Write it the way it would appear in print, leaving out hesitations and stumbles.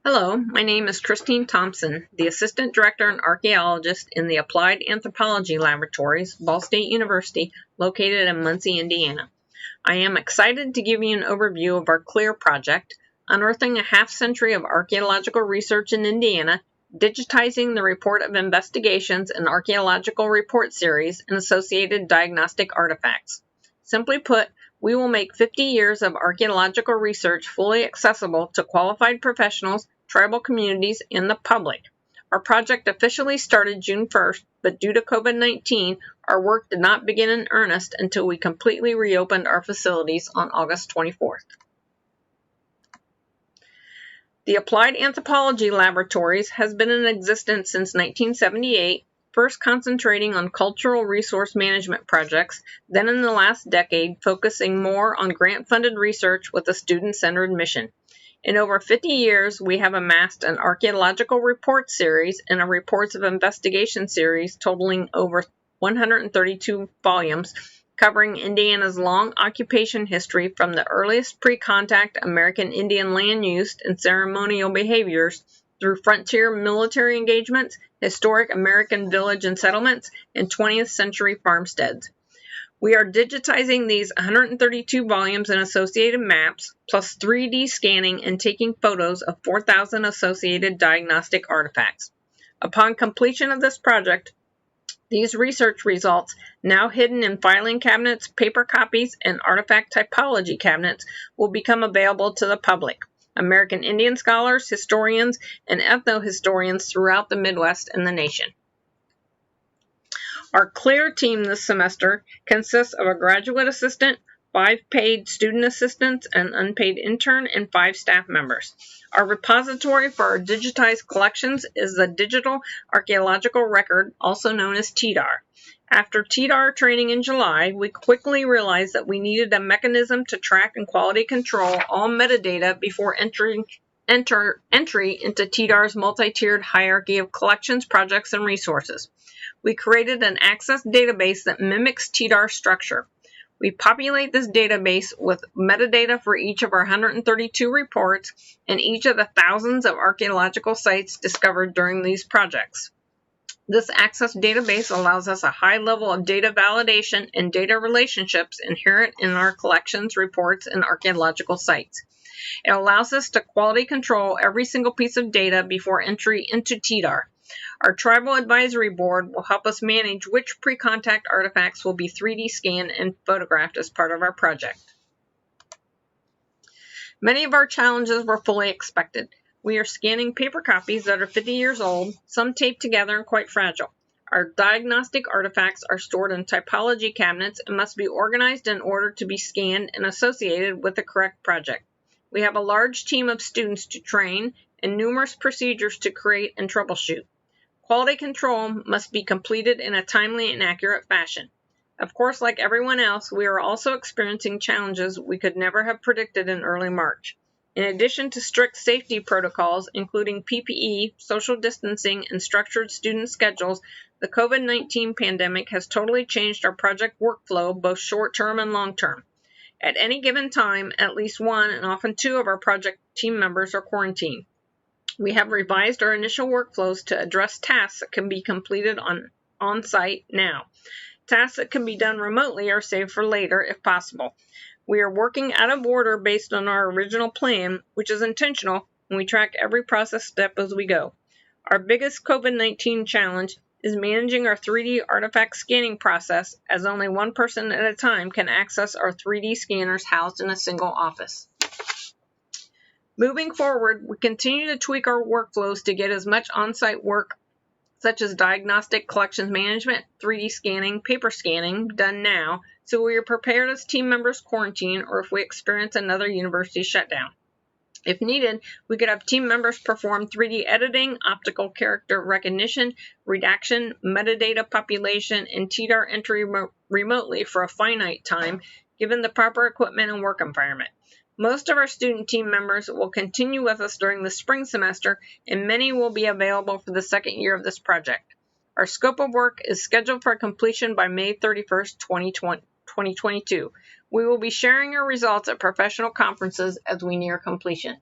Hello, my name is Christine Thompson, the Assistant Director and Archaeologist in the Applied Anthropology Laboratories, Ball State University, located in Muncie, Indiana. I am excited to give you an overview of our CLIR project, Unearthing a Half-Century of Archaeological Research in Indiana, Digitizing the Report of Investigations and Archaeological Report Series and Associated Diagnostic Artifacts. Simply put, we will make 50 years of archaeological research fully accessible to qualified professionals, tribal communities, and the public. Our project officially started June 1st, but due to COVID-19, our work did not begin in earnest until we completely reopened our facilities on August 24th. The Applied Anthropology Laboratories has been in existence since 1978, first concentrating on cultural resource management projects, then in the last decade focusing more on grant-funded research with a student-centered mission. In over 50 years, we have amassed an archaeological report series and a reports of investigation series totaling over 132 volumes, covering Indiana's long occupation history from the earliest pre-contact American Indian land use and ceremonial behaviors through frontier military engagements, historic American village and settlements, and 20th century farmsteads. We are digitizing these 132 volumes and associated maps, plus 3D scanning and taking photos of 4,000 associated diagnostic artifacts. Upon completion of this project, these research results, now hidden in filing cabinets, paper copies, and artifact typology cabinets, will become available to the public, American Indian scholars, historians, and ethno-historians throughout the Midwest and the nation. Our CLIR team this semester consists of a graduate assistant, 5 paid student assistants, an unpaid intern, and 5 staff members. Our repository for our digitized collections is the Digital Archaeological Record, also known as tDAR. After tDAR training in July, we quickly realized that we needed a mechanism to track and quality control all metadata before entry into tDAR's multi-tiered hierarchy of collections, projects, and resources. We created an access database that mimics tDAR structure. We populate this database with metadata for each of our 132 reports and each of the thousands of archaeological sites discovered during these projects. This access database allows us a high level of data validation and data relationships inherent in our collections, reports, and archaeological sites. It allows us to quality control every single piece of data before entry into tDAR. Our Tribal Advisory Board will help us manage which pre-contact artifacts will be 3D scanned and photographed as part of our project. Many of our challenges were fully expected. We are scanning paper copies that are 50 years old, some taped together and quite fragile. Our diagnostic artifacts are stored in typology cabinets and must be organized in order to be scanned and associated with the correct project. We have a large team of students to train and numerous procedures to create and troubleshoot. Quality control must be completed in a timely and accurate fashion. Of course, like everyone else, we are also experiencing challenges we could never have predicted in early March. In addition to strict safety protocols, including PPE, social distancing, and structured student schedules, the COVID-19 pandemic has totally changed our project workflow, both short-term and long-term. At any given time, at least one and often 2 of our project team members are quarantined. We have revised our initial workflows to address tasks that can be completed on-site now. Tasks that can be done remotely are saved for later if possible. We are working out of order based on our original plan, which is intentional, and we track every process step as we go. Our biggest COVID-19 challenge is managing our 3D artifact scanning process, as only one person at a time can access our 3D scanners housed in a single office. Moving forward, we continue to tweak our workflows to get as much on-site work, such as diagnostic collections management, 3D scanning, paper scanning, done now, so we are prepared as team members quarantine or if we experience another university shutdown. If needed, we could have team members perform 3D editing, optical character recognition, redaction, metadata population, and tDAR entry remotely for a finite time, given the proper equipment and work environment. Most of our student team members will continue with us during the spring semester, and many will be available for the second year of this project. Our scope of work is scheduled for completion by May 31st, 2022. We will be sharing our results at professional conferences as we near completion.